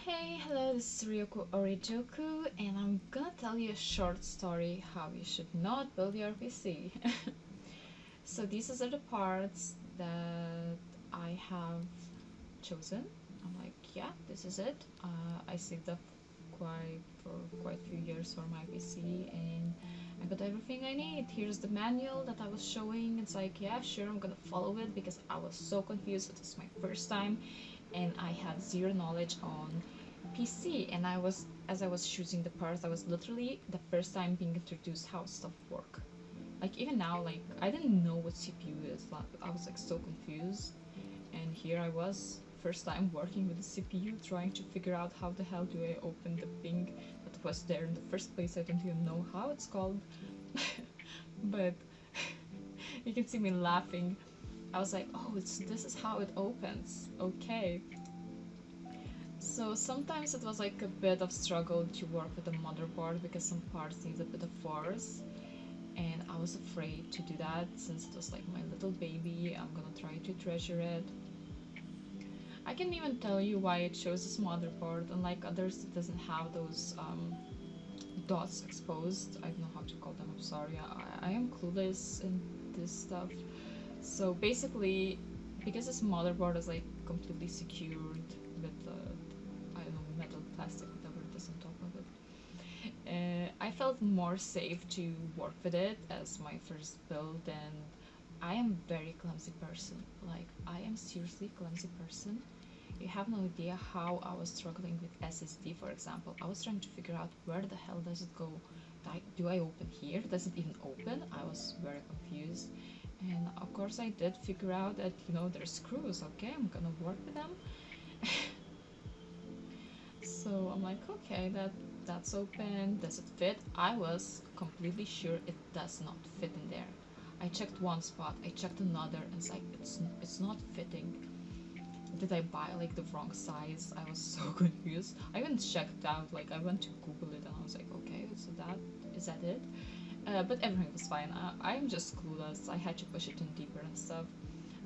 Hey, hello, this is Ryoko or Rijouku, and I'm gonna tell you a short story how you should not build your PC. So these are the parts that I have chosen. I'm like, yeah, this is it. I saved up quite a few years for my PC, and I got everything I need. Here's the manual that I was showing. It's like, yeah, sure, I'm gonna follow it because I was so confused. It was my first time, and I had zero knowledge on PC. And as I was choosing the parts, I was literally the first time being introduced how stuff work. Like even now, like I didn't know what CPU is. Like, I was like so confused, and here I was, first time working with the CPU, trying to figure out how the hell do I open the ping that was there in the first place. I don't even know how it's called, but you can see me laughing. I was like, oh, this is how it opens. Okay. So sometimes it was like a bit of struggle to work with the motherboard because some parts need a bit of force, and I was afraid to do that since it was like my little baby. I'm gonna try to treasure it. I can even tell you why it shows this motherboard. Unlike others, it doesn't have those dots exposed. I don't know how to call them, I'm sorry. I am clueless in this stuff. So basically, because this motherboard is like completely secured with I don't know, metal, plastic, whatever it is on top of it, I felt more safe to work with it as my first build. And I am very clumsy person. Like I am seriously clumsy person. You have no idea how I was struggling with SSD, for example. I was trying to figure out where the hell does it go. Do I open here? Does it even open? I was very confused. And of course I did figure out that, you know, there's screws. Okay, I'm gonna work with them. So I'm like, okay, that's open. Does it fit? I was completely sure it does not fit in there. I checked one spot, I checked another, and it's like it's not fitting. Did I buy like the wrong size? I was so confused. I even checked out, like I went to Google it and I was like, okay, so that is that it? But everything was fine. I'm just clueless. I had to push it in deeper and stuff.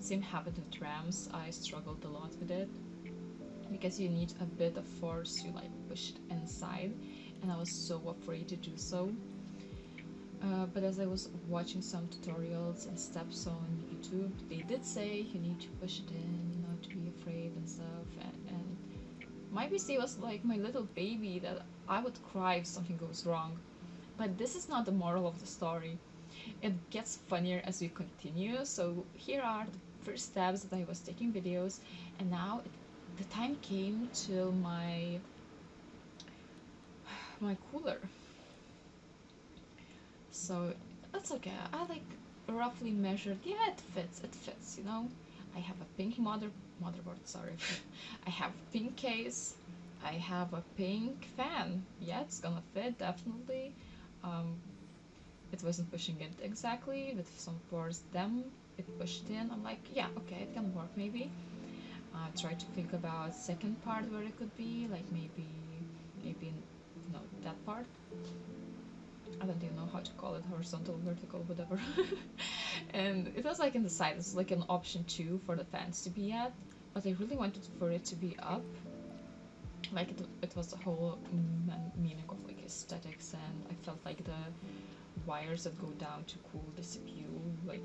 Same happened with RAMs. I struggled a lot with it because you need a bit of force to like push it inside, and I was so afraid to do so. But as I was watching some tutorials and steps on YouTube, they did say you need to push it in, you know, to be afraid and stuff. And my PC was like my little baby that I would cry if something goes wrong. But this is not the moral of the story. It gets funnier as we continue. So here are the first steps that I was taking videos, and now the time came till my cooler. So that's okay. I like roughly measured. Yeah, it fits. It fits. You know, I have a pink motherboard. Sorry, I have pink case. I have a pink fan. Yeah, it's gonna fit definitely. Um, it wasn't pushing it exactly with some force. Then it pushed in. I'm like, yeah, okay, it can work maybe. I tried to think about second part where it could be, like maybe you know, that part. I don't even know how to call it, horizontal, vertical, whatever. And it was like in the side. It's like an option 2 for the fans to be at, but I really wanted for it to be up. Like it was the whole meaning of like aesthetics, and I felt like the wires that go down to cool the CPU like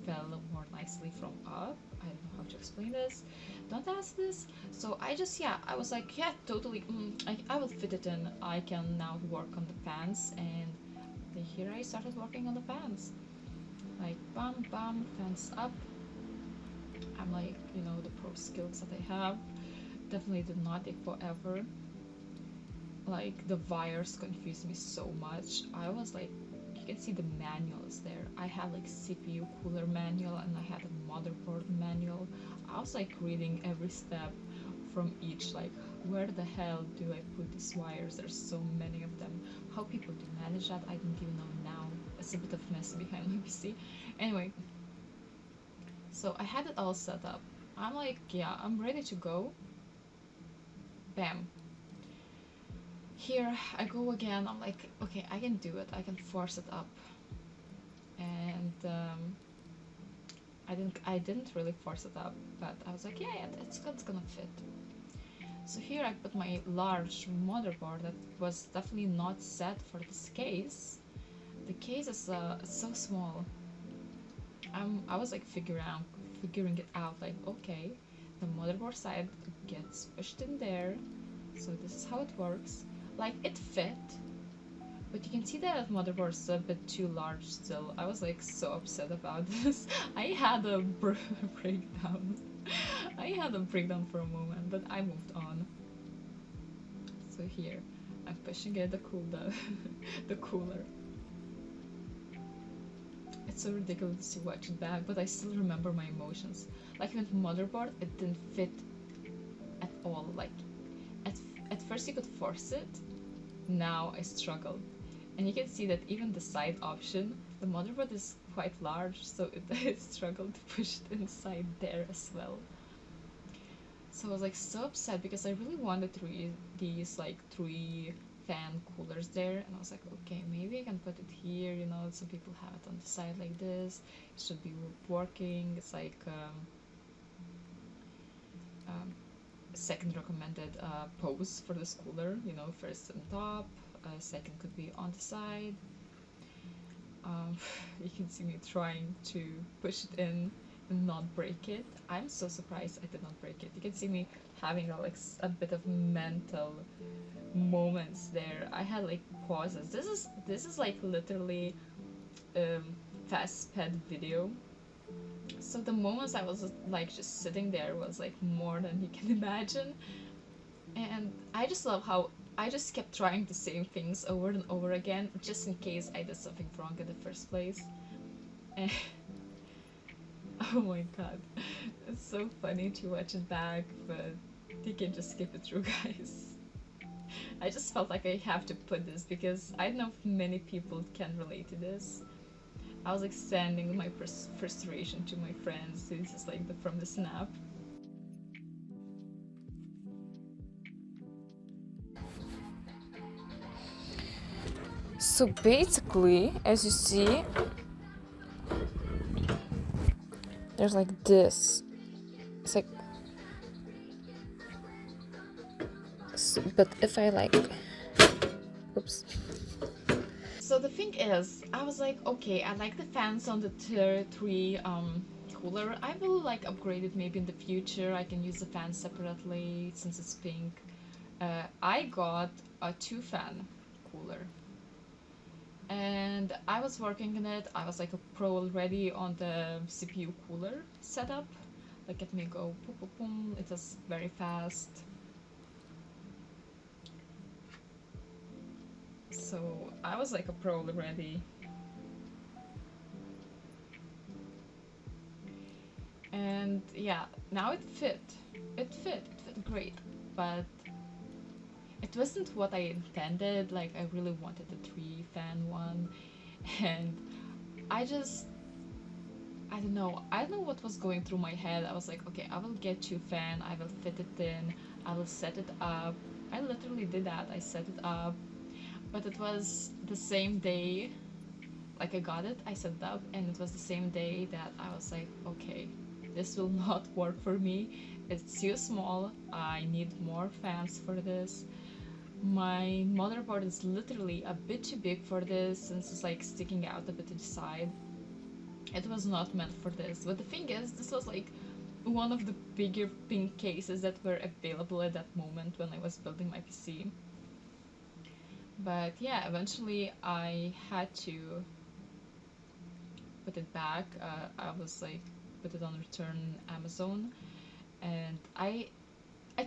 fell more nicely from up. I don't know how to explain this. Don't ask this. So I just, yeah, I was like, yeah, totally. I will fit it in. I can now work on the fans, and here I started working on the fans. Like, bam, bam, fans up. I'm like, you know, the pro skills that I have definitely did not take forever. Like, the wires confused me so much. I was like, you can see the manuals there. I had like CPU cooler manual and I had a motherboard manual. I was like reading every step from each, like where the hell do I put these wires? There's so many of them. How people do manage that, I don't even know now. It's a bit of mess behind my PC. Anyway, so I had it all set up. I'm like, yeah, I'm ready to go. Bam. Here I go again. I'm like, okay, I can do it. I can force it up. And I didn't really force it up, but I was like, yeah, it's gonna fit. So here I put my large motherboard that was definitely not set for this case. The case is so small. I was like figuring it out, like, okay, the motherboard side gets pushed in there, so this is how it works. Like, it fit, but you can see that motherboard is a bit too large still. I was like so upset about this. I had a breakdown. I had a breakdown for a moment, but I moved on. So here, I'm pushing it, the the cooler. It's so ridiculous to watch it back, but I still remember my emotions. Like with motherboard, it didn't fit at all. Like at first you could force it, now I struggled. And you can see that even the side option, the motherboard is quite large, so it struggled to push it inside there as well. So I was like so upset because I really wanted these like three fan coolers there, and I was like, okay, maybe I can put it here, you know, some people have it on the side like this, it should be working. It's like second recommended pose for this cooler, you know, first on top, second could be on the side. You can see me trying to push it in and not break it. I'm so surprised I did not break it. You can see me having a bit of mental moments there. I had like pauses. This is like literally fast sped video. So the moments I was like just sitting there was like more than you can imagine. And I just love how I just kept trying the same things over and over again, just in case I did something wrong in the first place. And oh my god, it's so funny to watch it back, but you can just skip it through, guys. I just felt like I have to put this because I don't know if many people can relate to this. I was like sending my frustration to my friends. This is like from the snap. So basically, as you see, there's like this. It's like, but if I like, oops. So the thing is, I was like, okay, I like the fans on the tier 3 cooler. I will like upgrade it maybe in the future. I can use the fans separately since it's pink. I got a 2-fan cooler. And I was working on it. I was like a pro already on the CPU cooler setup. Like, let me go boom, boom, boom. It was very fast. So I was like a pro already. And yeah, now it fit. It fit great, but it wasn't what I intended. Like, I really wanted a 3-fan one, and I don't know what was going through my head. I was like, okay, I will get 2-fan, I will fit it in, I will set it up. I literally did that. I set it up, but it was the same day, like I got it, I set it up, and it was the same day that I was like, okay, this will not work for me. It's too small. I need more fans for this. My motherboard is literally a bit too big for this since it's like sticking out a bit to the side. It was not meant for this. But the thing is, this was like one of the bigger pink cases that were available at that moment when I was building my PC. But yeah, eventually I had to put it back. I was like, put it on return Amazon, and I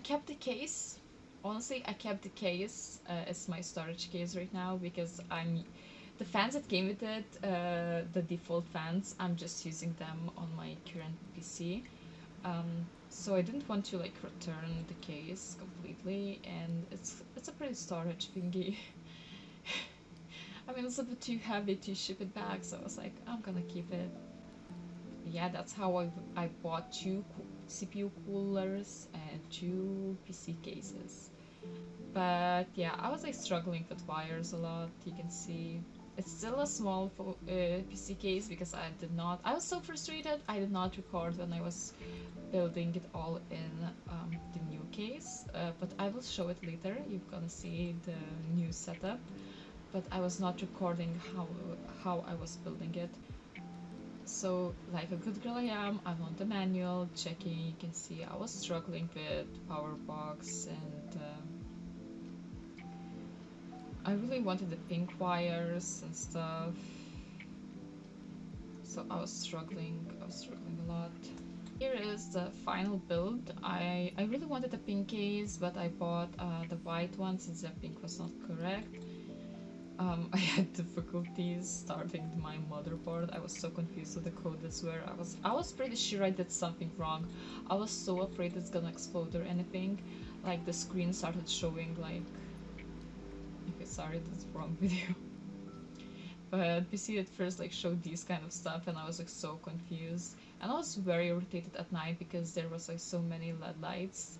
kept the case. Honestly, I kept the case as my storage case right now because the fans that came with it, the default fans, I'm just using them on my current PC. So I didn't want to like return the case completely, and it's a pretty storage thingy. I mean, it's a bit too heavy to ship it back, so I was like, I'm gonna keep it. Yeah, that's how I bought 2 CPU coolers and 2 PC cases. But yeah, I was like struggling with wires a lot. You can see It's still a small PC case because I was so frustrated I did not record when I was building it all in the new case, but I will show it later. You're gonna see the new setup, but I was not recording how I was building it. So, like a good girl I am, I'm on the manual checking. You can see I was struggling with power box, and I really wanted the pink wires and stuff. So I was struggling a lot. Here is the final build. I really wanted a pink case, but I bought the white one since the pink was not correct. I had difficulties starting my motherboard. I was so confused with the code as well. I was pretty sure I did something wrong. I was so afraid it's gonna explode or anything. Like the screen started showing like, okay, sorry, that's the wrong video. But PC at first like showed these kind of stuff, and I was like so confused. And I was very irritated at night because there was like so many LED lights.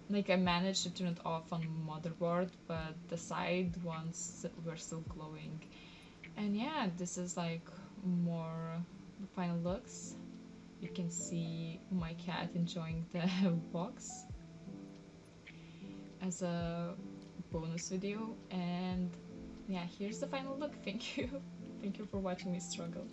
Like I managed to turn it off on motherboard, but the side ones were still glowing. And yeah, this is like more the final looks. You can see my cat enjoying the box as a bonus video. And yeah, here's the final look. Thank you. Thank you for watching me struggle.